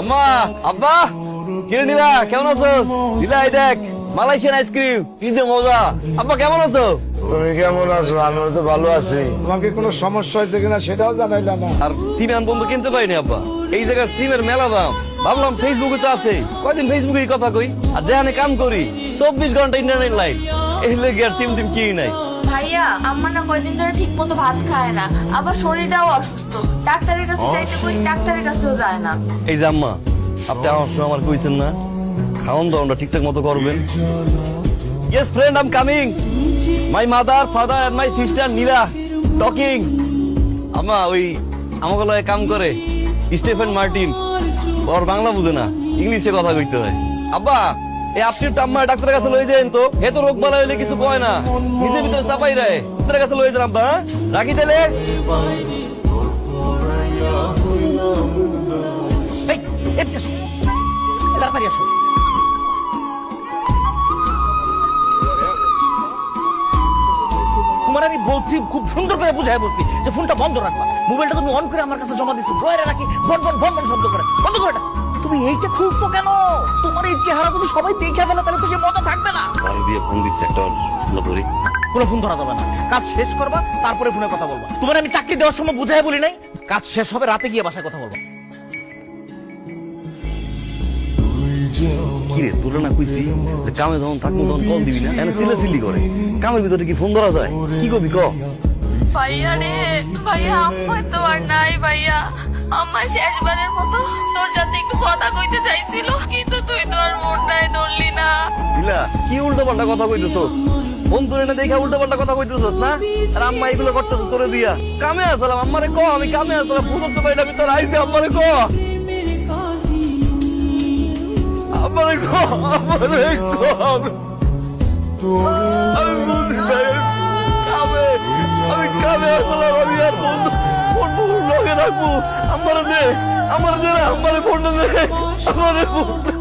আম্মা, আব্বা, কিরে নীলা কেমন আছো? নীলা এই দেখ মালয়েশিয়ান আইসক্রিম, কি যে মজা। আব্বা কেমন আছো? তুমি কেমন আছো? আমি তো ভালো আছি। তোমাকে কোনো সমস্যা হয়েছে কিনা সেটাও জানাইলাম না। আর সিম আন বন্ধু কিনতে পাইনি আব্বা, এই জায়গার সিমের মেলা দাম। ভাবলাম ফেসবুকে তো আছে, কয়দিন ফেসবুকে কথা কই, আর যেখানে কাম করি 24 ঘন্টা ইন্টারনেট লাইন, এই লেগে আর সিম টিম কিনি নাই। ভাইয়া আমার না কয়দিন ধরে ঠিক মতো ভাত খায় না, আবার শরীরটাও অসুস্থ। ডাক্তারের কাছে যাইতে কই, ডাক্তারের কাছেও যায় না। এই যে আম্মা, আপনি আমার সময় আমার কইছেন না খাওন দাওনটা ঠিকঠাক মতো করবেন। Yes friend, I am coming. My mother, father and my sister Neela talking. আম্মা ওই আমাকে লয়ে কাম করে স্টিফেন মার্টিন, ওর বাংলা বুঝে না, ইংলিশে কথা কইতে হয়। আব্বা এই আপনি একটু আম্মা ডাক্তারের কাছে লয়ে যান তো, এ তো রোগ বালা হইলে কিছু কয় না, নিজের ভিতরে চাপাই রায়। ডাক্তারের কাছে লয়ে যান আব্বা, হ্যাঁ? রাখি তাহলে। এই, এদিকে আসো। তাড়াতাড়ি আসো। তোমার আমি বলছি, খুব সুন্দর করে বুঝাই বলছি যে ফোনটা বন্ধ রাখবা। মোবাইলটা তুমি অন করে আমার কাছে জমা দিচ্ছ, ড্রয়ারে রাখি ভন ভন ভন ভন শব্দ করে। বন্ধ করে এটা। তুমি এইটা খুলছো কেন? তোমার এই চেহারা যদি সবাই দেখে ফেলে তাহলে তো যে মজা থাকবে না। বাড়ি দিয়ে ফোন দিচ্ছে একটা, ধরি। কোনো ফোন ধরা যাবে না, কাজ শেষ করবা তারপরে ফোনে কথা বলবা। তোমার আমি চাকরি দেওয়ার সময় বুঝাই বলি নাই, কাজ শেষ হবে রাতে গিয়ে বাসায় কথা বলবা। কিরে তোরা না কইছি যে কামে যখন থাকবো তখন কল দিবি না, এনে সিলি করে। কামের ভিতরে কি ফোন ধরা যায়? কি করবি ক? ভাইয়া রে, ভাইয়া আম্মা তো আর নাই। ভাইয়া আম্মা শেষবারের মতো তোর সাথে একটু কথা কইতে চাইছিল, কিন্তু তুই তো আর মনটাই ধরলি না। দিলা কি উল্টো পাল্টা কথা কইতেছস? ফোন ধরে না দেখা উল্টো পাল্টা কথা কইতেছস না? আর আম্মা এগুলো করতেছ তোরে দিয়া। কামে আসলাম, আম্মারে ক আমি কামে আসলাম, বুঝতে পারি না আমি তোর আইছি। আম্মারে ক, আমারে ক, আমারে ক। আমি বুঝি নাই কামে, আমি কামে আসলাম, আমি আর ফোন লগে রাখবো। আমারে দে, আমারে দে, আমারে ফোনটা দে, আমারে ফোন দে।